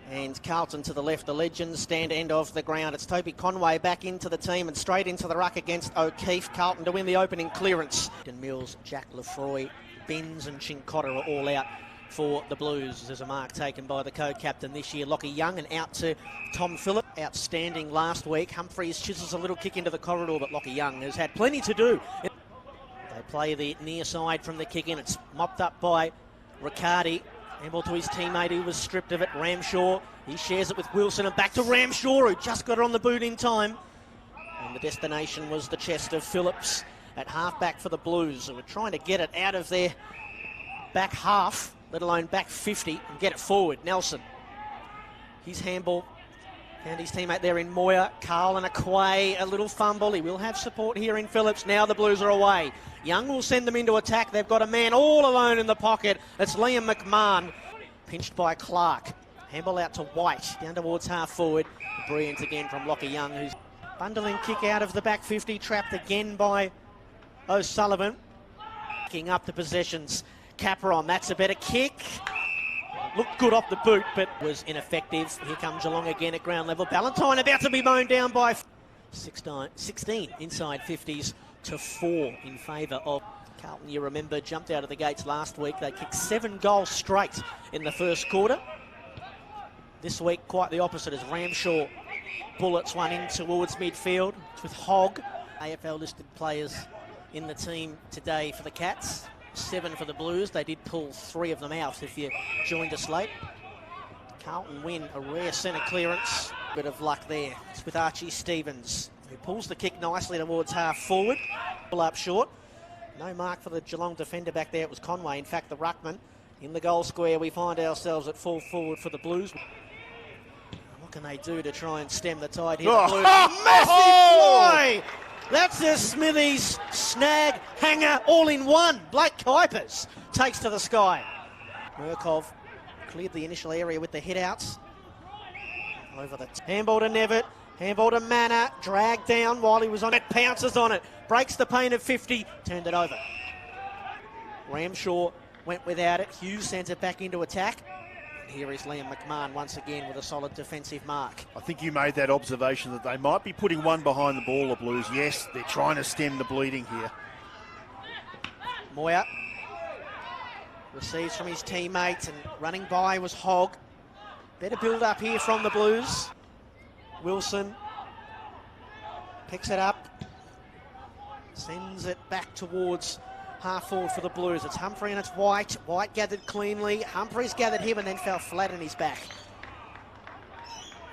And Carlton to the left, the legends stand end of the ground. It's Toby Conway back into the team and straight into the ruck against O'Keefe. Carlton to win the opening clearance. Mills, Jack Lefroy, Benz and Chincotta are all out for the Blues. There's a mark taken by the co-captain this year, Lockie Young, and out to Tom Phillip. Outstanding last week. Humphreys chisels a little kick into the corridor, but Lockie Young has had plenty to do. They play the near side from the kick in. It's mopped up by Riccardi. Handball to his teammate who was stripped of it, Ramshaw. He shares it with Wilson and back to Ramshaw, who just got it on the boot in time. And the destination was the chest of Phillips at half-back for the Blues, who were trying to get it out of their back half, let alone back 50, and get it forward. Nelson, his handball, found his teammate there in Moyer. Carl and Aquay, a little fumble. He will have support here in Phillips. Now the Blues are away. Young will send them into attack. They've got a man all alone in the pocket. It's Liam McMahon, pinched by Clark. Handball out to White, down towards half forward. Brilliant again from Lockie Young, who's bundling kick out of the back 50, trapped again by O'Sullivan. Kicking up the possessions. Capron, that's a better kick. Looked good off the boot, but was ineffective. Here comes Geelong again at ground level. Ballantyne about to be mown down by 16 inside 50s to 4 in favour of Carlton. You remember, jumped out of the gates last week. They kicked 7 goals straight in the first quarter. This week, quite the opposite, as Ramshaw bullets one in towards midfield. It's with Hogg. AFL listed players in the team today for the Cats. 7 for the Blues. They did pull 3 of them out if you joined us late. Carlton win a rare centre clearance. Bit of luck there. It's with Archie Stevens, who pulls the kick nicely towards half forward. Pull up short. No mark for the Geelong defender back there. It was Conway, in fact, the ruckman. In the goal square, we find ourselves at full forward for the Blues. What can they do to try and stem the tide here? Oh. The Blues. Massive fly! That's a Smithies snag hanger all in one. Blake Kuipers takes to the sky. Murkov cleared the initial area with the hit outs. Over the handball to Nevitt. Handball to Manor. Dragged down while he was on it. Pounces on it. Breaks the pain of 50. Turned it over. Ramshaw went without it. Hughes sends it back into attack. Here is Liam McMahon once again with a solid defensive mark. I think you made that observation that they might be putting one behind the ball, the Blues. Yes, they're trying to stem the bleeding here. Moyer receives from his teammate, and running by was Hogg. Better build up here from the Blues. Wilson picks it up, sends it back towards half forward for the Blues. It's Humphrey and it's White. White gathered cleanly. Humphreys gathered him and then fell flat on his back.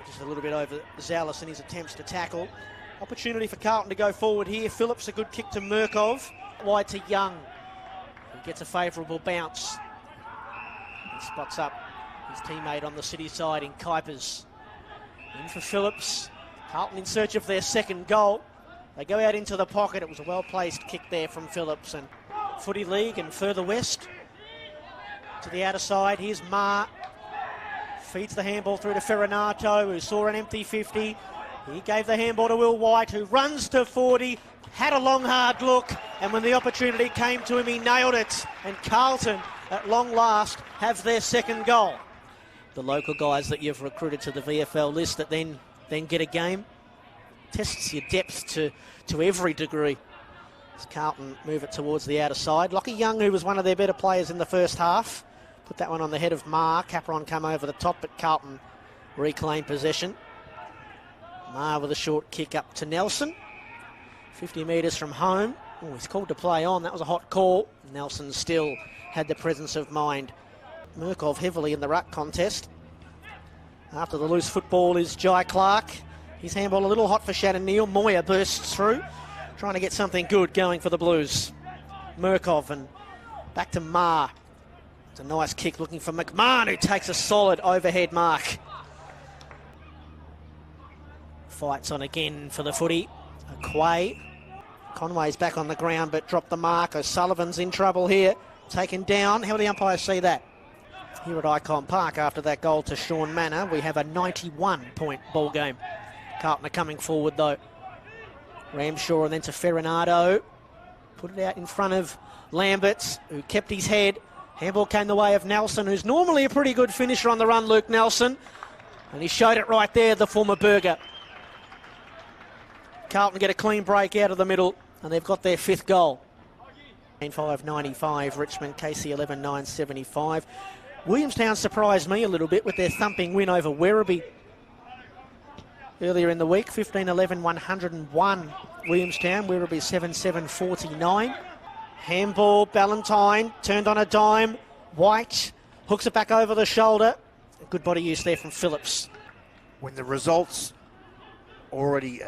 Just a little bit overzealous in his attempts to tackle. Opportunity for Carlton to go forward here. Phillips, a good kick to Murkov. Wide to Young, who gets a favourable bounce. He spots up his teammate on the City side in Kuipers. In for Phillips. Carlton in search of their second goal. They go out into the pocket. It was a well-placed kick there from Phillips. And Footy League and further west to the outer side. Here's Ma. Feeds the handball through to Ferranato, who saw an empty 50. He gave the handball to Will White, who runs to 40. Had a long, hard look. And when the opportunity came to him, he nailed it. And Carlton, at long last, have their second goal. The local guys that you've recruited to the VFL list that then get a game. Tests your depth to every degree. As Carlton move it towards the outer side. Lockie Young, who was one of their better players in the first half, put that one on the head of Ma. Capron come over the top, but Carlton reclaim possession. Ma with a short kick up to Nelson. 50 metres from home. Oh, he's called to play on. That was a hot call. Nelson still had the presence of mind. Murkov heavily in the ruck contest. After the loose football is Jai Clark. His handball a little hot for Shannon Neal. Moyer bursts through, trying to get something good going for the Blues. Murkov and back to Ma. It's a nice kick looking for McMahon, who takes a solid overhead mark. Fights on again for the footy. Aquay. Conway's back on the ground but dropped the mark. O'Sullivan's in trouble here. Taken down. How do the umpires see that? Here at Icon Park, after that goal to Sean Manor, we have a 91-point ball game. Carlton are coming forward though. Ramshaw and then to Ferranato. Put it out in front of Lambert, who kept his head. Handball came the way of Nelson, who's normally a pretty good finisher on the run, Luke Nelson. And he showed it right there, the former Burger. Carlton get a clean break out of the middle, and they've got their 5th goal. 5.95 Richmond, KC 11.975. Williamstown surprised me a little bit with their thumping win over Werribee earlier in the week. 15-11, 101 Williamstown. Werribee 7-7, 49. Handball, Ballantyne turned on a dime. White hooks it back over the shoulder. Good body use there from Phillips. When the results already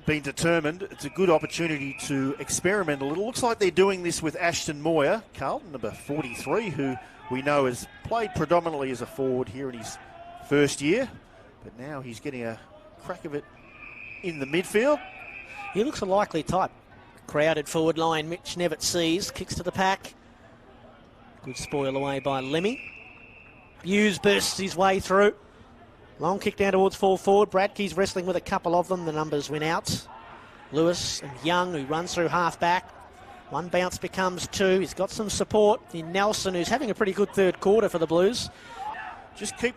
been determined, it's a good opportunity to experiment a little. Looks like they're doing this with Ashton Moyer, Carlton, number 43, who we know has played predominantly as a forward here in his first year, but now he's getting a crack of it in the midfield. He looks a likely type. Crowded forward line, Mitch Nevitt sees, kicks to the pack. Good spoil away by Lemmy. Hughes bursts his way through. Long kick down towards full forward. Bradkey's wrestling with a couple of them. The numbers went out. Lewis and Young, who runs through half back. One bounce becomes 2. He's got some support in Nelson, who's having a pretty good third quarter for the Blues. Just keep...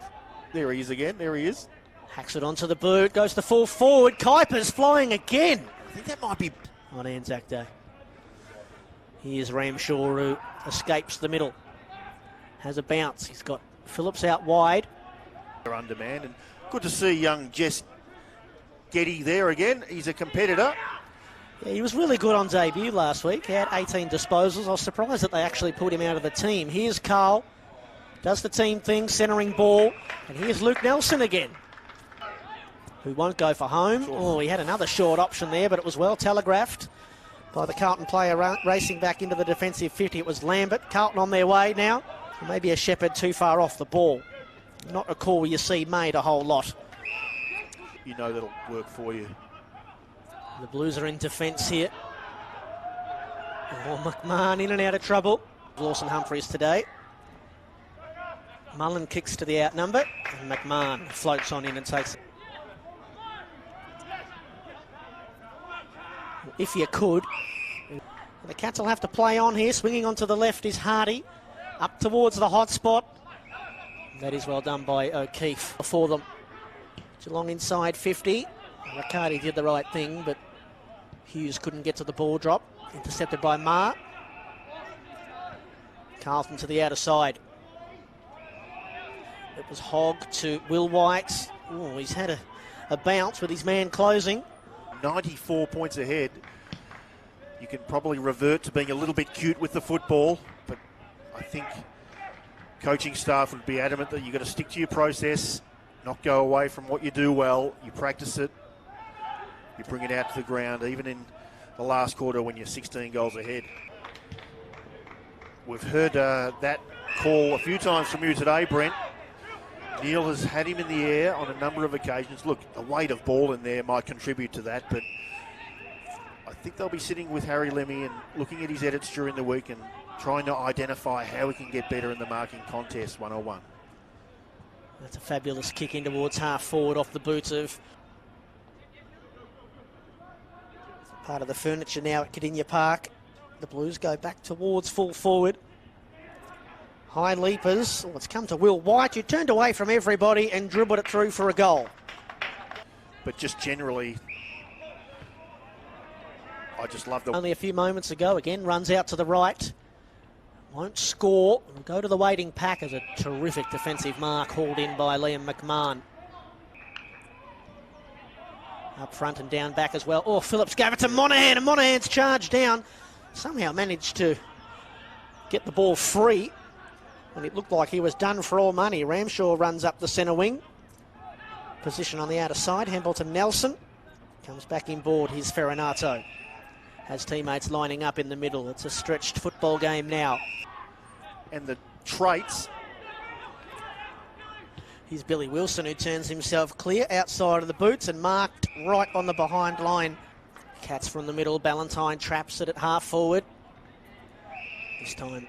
There he is again. There he is. Hacks it onto the boot. Goes to full forward. Kuiper's flying again. I think that might be... On Anzac Day. Here's Ramshaw, who escapes the middle. Has a bounce. He's got Phillips out wide. They're under man, and good to see young Jess Getty there again. He's a competitor. Yeah, he was really good on debut last week. He had 18 disposals. I was surprised that they actually pulled him out of the team. Here's Carl. Does the team thing, centering ball. And here's Luke Nelson again, who won't go for home. Oh, he had another short option there, but it was well telegraphed by the Carlton player racing back into the defensive 50. It was Lambert. Carlton on their way now. Maybe a Shepherd too far off the ball. Not a call you see made a whole lot. You know that'll work for you. The Blues are in defence here. Oh, McMahon in and out of trouble. Lawson Humphries today. Mullen kicks to the outnumber, and McMahon floats on in and takes it. If you could. The Cats will have to play on here. Swinging onto the left is Hardy. Up towards the hot spot. That is well done by O'Keefe for them. Geelong inside 50. Riccardi did the right thing, but Hughes couldn't get to the ball drop. Intercepted by Marr. Carlton to the outer side. It was Hogg to Will White. Oh, he's had a bounce with his man closing. 94 points ahead. You can probably revert to being a little bit cute with the football, but I think coaching staff would be adamant that you've got to stick to your process, not go away from what you do well. You practice it, you bring it out to the ground, even in the last quarter when you're 16 goals ahead. We've heard that call a few times from you today, Brent. Neil has had him in the air on a number of occasions. Look, the weight of ball in there might contribute to that, but I think they'll be sitting with Harry Lemmy and looking at his edits during the week and trying to identify how we can get better in the marking contest 101. That's a fabulous kick in towards half forward off the boots of part of the furniture now at Cardinia Park. The Blues go back towards full forward. High leapers. Oh, it's come to Will White. You turned away from everybody and dribbled it through for a goal. But just generally, I just love the... Only a few moments ago, again, runs out to the right. Won't score. Will go to the waiting pack as a terrific defensive mark hauled in by Liam McMahon. Up front and down back as well. Oh, Phillips gave it to Monahan, and Monahan's charged down. Somehow managed to get the ball free when it looked like he was done for all money. Ramshaw runs up the centre wing. Position on the outer side. Handball to Nelson. Comes back inboard. Here's Ferranato. Has teammates lining up in the middle. It's a stretched football game now. And the traits. Here's Billy Wilson, who turns himself clear outside of the boots and marked right on the behind line. Cats from the middle. Ballantyne traps it at half forward. This time